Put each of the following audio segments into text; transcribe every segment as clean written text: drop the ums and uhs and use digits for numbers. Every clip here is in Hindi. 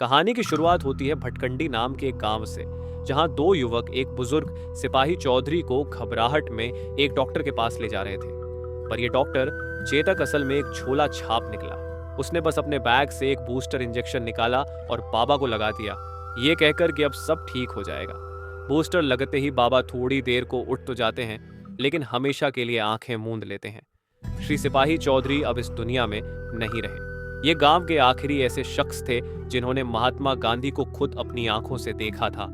कहानी की शुरुआत होती है भटकंडी नाम के एक गांव से, जहां दो युवक एक बुजुर्ग सिपाही चौधरी को घबराहट में एक डॉक्टर के पास ले जा रहे थे। पर यह डॉक्टर चेतक असल में एक झोला छाप निकला। उसने बस अपने बैग से एक बूस्टर इंजेक्शन निकाला और बाबा को लगा दिया, ये कहकर कि अब सब ठीक हो जाएगा। बूस्टर लगते ही बाबा थोड़ी देर को उठ तो जाते हैं, लेकिन हमेशा के लिए आंखें मूंद लेते हैं। श्री सिपाही चौधरी अब इस दुनिया में नहीं रहे। ये गांव के आखिरी ऐसे शख्स थे जिन्होंने महात्मा गांधी को खुद अपनी आंखों से देखा था।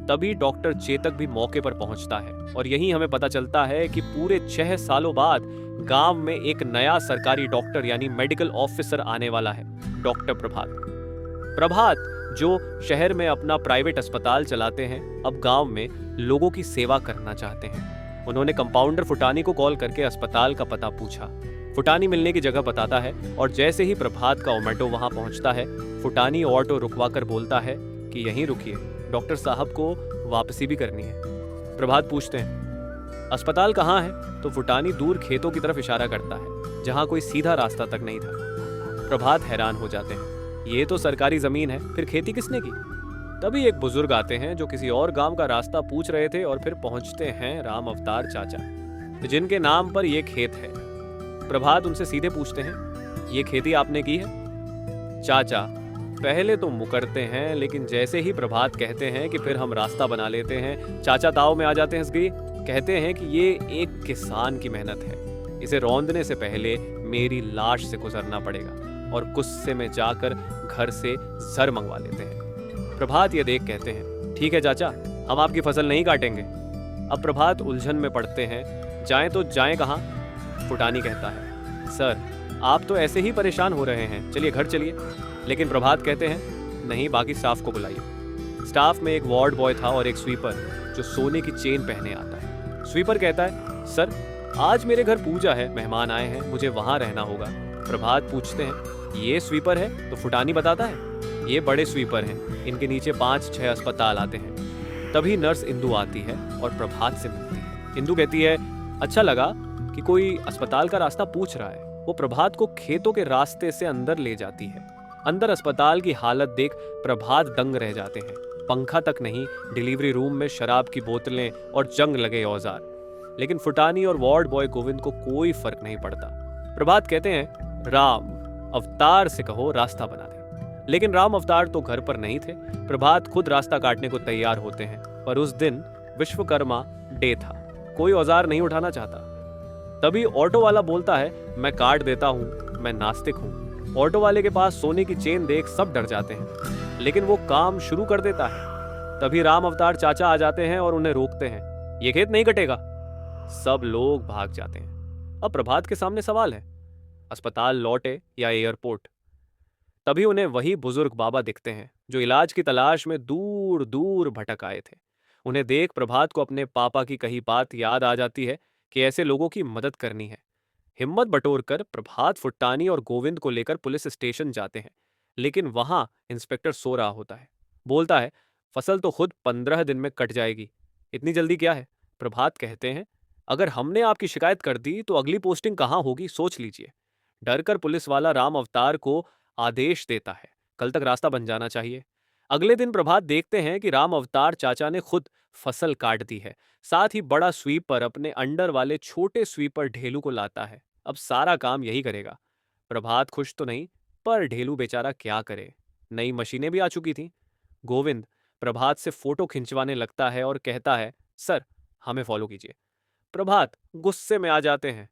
तभी डॉक्टर चेतक भी मौके पर पहुंचता है और यहीं हमें पता चलता है कि पूरे 6 सालों बाद गांव में एक नया सरकारी डॉक्टर यानी मेडिकल ऑफिसर आने वाला है, डॉक्टर प्रभात। प्रभात जो शहर में अपना प्राइवेट अस्पताल चलाते हैं, अब गांव में लोगों की सेवा करना चाहते हैं। उन्होंने कंपाउंडर फुटानी को कॉल करके अस्पताल का पता पूछा। फुटानी मिलने की जगह बताता है और जैसे ही प्रभात का ऑटो वहां पहुंचता है, फुटानी ऑटो रुकवाकर बोलता है कि यहीं रुकिए, डॉक्टर साहब को वापसी भी करनी है। प्रभात पूछते हैं अस्पताल कहाँ है, तो फुटानी दूर खेतों की तरफ इशारा करता है जहां कोई सीधा रास्ता तक नहीं था। प्रभात हैरान हो जाते हैं, ये तो सरकारी जमीन है, फिर खेती किसने की। तभी एक बुजुर्ग आते हैं जो किसी और गांव का रास्ता पूछ रहे थे और फिर पहुंचते हैं राम अवतार चाचा, जिनके नाम पर यह खेत है। प्रभात उनसे सीधे पूछते हैं, ये खेती आपने की है। चाचा पहले तो मुकरते हैं, लेकिन जैसे ही प्रभात कहते हैं कि फिर हम रास्ता बना लेते हैं, चाचा दाव में आ जाते हैं। इसलिए कहते हैं कि ये एक किसान की मेहनत है, इसे रौंदने से पहले मेरी लाश से गुजरना पड़ेगा और गुस्से में जाकर घर से जर मंगवा लेते हैं। प्रभात ये देख कहते हैं, ठीक है चाचा, हम आपकी फसल नहीं काटेंगे। अब प्रभात उलझन में पड़ते हैं, जाएं तो जाएं कहाँ। फुटानी कहता है, सर आप तो ऐसे ही परेशान हो रहे हैं, चलिए घर चलिए। लेकिन प्रभात कहते हैं, नहीं, बाकी स्टाफ को बुलाइए। स्टाफ में एक वार्ड बॉय था और एक स्वीपर जो सोने की चेन पहने आता है। स्वीपर कहता है, सर आज मेरे घर पूजा है, मेहमान आए हैं, मुझे वहां रहना होगा। प्रभात पूछते हैं, ये स्वीपर है? तो फुटानी बताता है, ये बड़े स्वीपर हैं, इनके नीचे 5-6 अस्पताल आते हैं। तभी नर्स इंदू आती है और प्रभात से मिलती है। इंदू कहती है, अच्छा लगा कि कोई अस्पताल का रास्ता पूछ रहा है। वो प्रभात को खेतों के रास्ते से अंदर ले जाती है। अंदर अस्पताल की हालत देख प्रभात दंग रह जाते हैं। पंखा तक नहीं, डिलीवरी रूम में शराब की बोतलें और जंग लगे औजार। लेकिन फुटानी और वार्ड बॉय गोविंद को कोई फर्क नहीं पड़ता। प्रभात कहते हैं, राम अवतार से कहो रास्ता बना दे। लेकिन राम अवतार तो घर पर नहीं थे। प्रभात खुद रास्ता काटने को तैयार होते हैं, पर उस दिन विश्वकर्मा डे था, कोई औजार नहीं उठाना चाहता। तभी ऑटो वाला बोलता है, मैं काट देता हूं, मैं नास्तिक हूं। ऑटो वाले के पास सोने की चेन देख सब डर जाते हैं, लेकिन वो काम शुरू कर देता है। तभी राम अवतार चाचा आ जाते हैं और उन्हें रोकते हैं, ये खेत नहीं कटेगा। सब लोग भाग जाते हैं। अब प्रभात के सामने सवाल है, अस्पताल लौटे या एयरपोर्ट। तभी उन्हें वही बुजुर्ग बाबा दिखते हैं जो इलाज की तलाश में दूर दूर भटक आए थे। उन्हें देख प्रभात को अपने पापा की कही बात याद आ जाती है कि ऐसे लोगों की मदद करनी है। हिम्मत बटोरकर प्रभात फुट्टानी और गोविंद को लेकर पुलिस स्टेशन जाते हैं, लेकिन वहां इंस्पेक्टर सो रहा होता है। बोलता है, फसल तो खुद 15 दिन में कट जाएगी, इतनी जल्दी क्या है। प्रभात कहते हैं, अगर हमने आपकी शिकायत कर दी तो अगली पोस्टिंग कहाँ होगी, सोच लीजिए। डरकर पुलिस वाला राम अवतार को आदेश देता है, कल तक रास्ता बन जाना चाहिए। अगले दिन प्रभात देखते हैं कि राम अवतार चाचा ने खुद फसल काट दी है। साथ ही बड़ा स्वीपर अपने अंडर वाले छोटे स्वीपर ढेलू को लाता है। अब सारा काम यही करेगा। प्रभात खुश तो नहीं, पर ढेलू बेचारा क्या करे, नई मशीनें भी आ चुकी थी। गोविंद प्रभात से फोटो खिंचवाने लगता है और कहता है, सर हमें फॉलो कीजिए। प्रभात गुस्से में आ जाते हैं।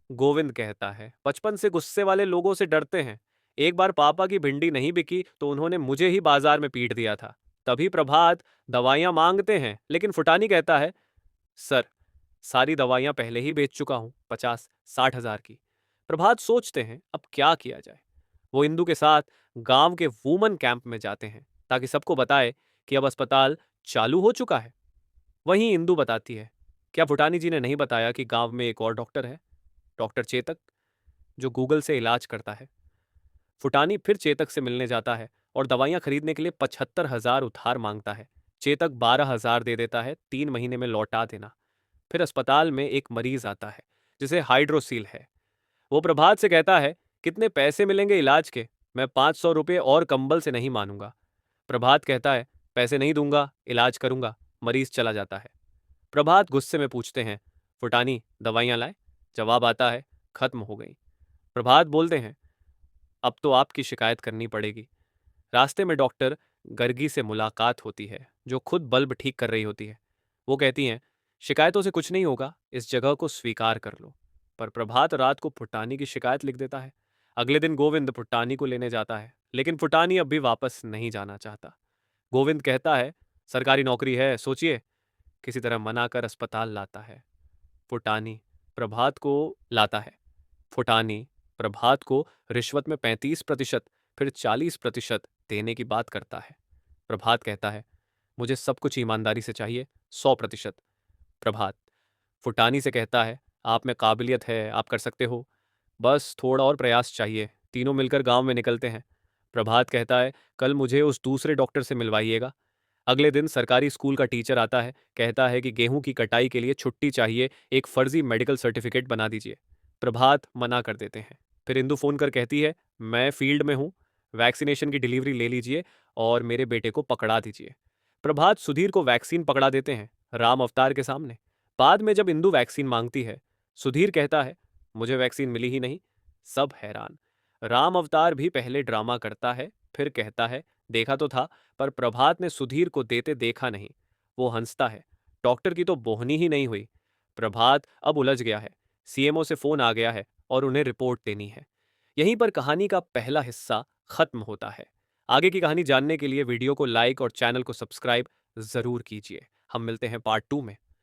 गोविंद कहता है, बचपन से गुस्से वाले लोगों से डरते हैं। एक बार पापा की भिंडी नहीं बिकी तो उन्होंने मुझे ही बाजार में पीट दिया था। तभी प्रभात दवाइयां मांगते हैं, लेकिन फुटानी कहता है, सर सारी दवाइयां पहले ही बेच चुका हूं, 50-60 हजार की। प्रभात सोचते हैं अब क्या किया जाए। वो इंदू के साथ गांव के वुमन कैंप में जाते हैं ताकि सबको बताए कि अब अस्पताल चालू हो चुका है। वहीं इंदू बताती है, क्या फुटानी जी ने नहीं बताया कि गांव में एक और डॉक्टर है, डॉक्टर चेतक, जो गूगल से इलाज करता है। फुटानी फिर चेतक से मिलने जाता है और दवाइयां खरीदने के लिए 75,000 उधार मांगता है। चेतक 12,000 दे देता है, 3 महीने में लौटा देना। फिर अस्पताल में एक मरीज आता है जिसे हाइड्रोसील है। वो प्रभात से कहता है, कितने पैसे मिलेंगे इलाज के, मैं 500 रुपये और कंबल से नहीं मानूंगा। प्रभात कहता है, पैसे नहीं दूंगा, इलाज करूंगा। मरीज चला जाता है। प्रभात गुस्से में पूछते हैं, फुटानी दवाइयां लाए? जवाब आता है, खत्म हो गई। प्रभात बोलते हैं, अब तो आपकी शिकायत करनी पड़ेगी। रास्ते में डॉक्टर गर्गी से मुलाकात होती है, जो खुद बल्ब ठीक कर रही होती है। वो कहती हैं, शिकायतों से कुछ नहीं होगा, इस जगह को स्वीकार कर लो। पर प्रभात रात को फुटानी की शिकायत लिख देता है। अगले दिन गोविंद फुटानी को लेने जाता है, लेकिन फुटानी अब भी वापस नहीं जाना चाहता। गोविंद कहता है, सरकारी नौकरी है, सोचिए। किसी तरह मना कर अस्पताल लाता है। फुटानी प्रभात को लाता है। फुटानी प्रभात को रिश्वत में 35% फिर 40% देने की बात करता है। प्रभात कहता है, मुझे सब कुछ ईमानदारी से चाहिए, 100%। प्रभात फुटानी से कहता है, आप में काबिलियत है, आप कर सकते हो, बस थोड़ा और प्रयास चाहिए। तीनों मिलकर गांव में निकलते हैं। प्रभात कहता है, कल मुझे उस दूसरे डॉक्टर से मिलवाइएगा। अगले दिन सरकारी स्कूल का टीचर आता है, कहता है कि गेहूं की कटाई के लिए छुट्टी चाहिए, एक फर्जी मेडिकल सर्टिफिकेट बना दीजिए। प्रभात मना कर देते हैं। फिर इंदु फोन कर कहती है, मैं फील्ड में हूँ, वैक्सीनेशन की डिलीवरी ले लीजिए और मेरे बेटे को पकड़ा दीजिए। प्रभात सुधीर को वैक्सीन पकड़ा देते हैं, राम अवतार के सामने। बाद में जब इंदु वैक्सीन मांगती है, सुधीर कहता है, मुझे वैक्सीन मिली ही नहीं। सब हैरान। राम अवतार भी पहले ड्रामा करता है, फिर कहता है, देखा तो था, पर प्रभात ने सुधीर को देते देखा नहीं। वो हंसता है, डॉक्टर की तो बोहनी ही नहीं हुई। प्रभात अब उलझ गया है। सीएमओ से फोन आ गया है और उन्हें रिपोर्ट देनी है। यहीं पर कहानी का पहला हिस्सा खत्म होता है। आगे की कहानी जानने के लिए वीडियो को लाइक और चैनल को सब्सक्राइब जरूर कीजिए। हम मिलते हैं पार्ट 2 में।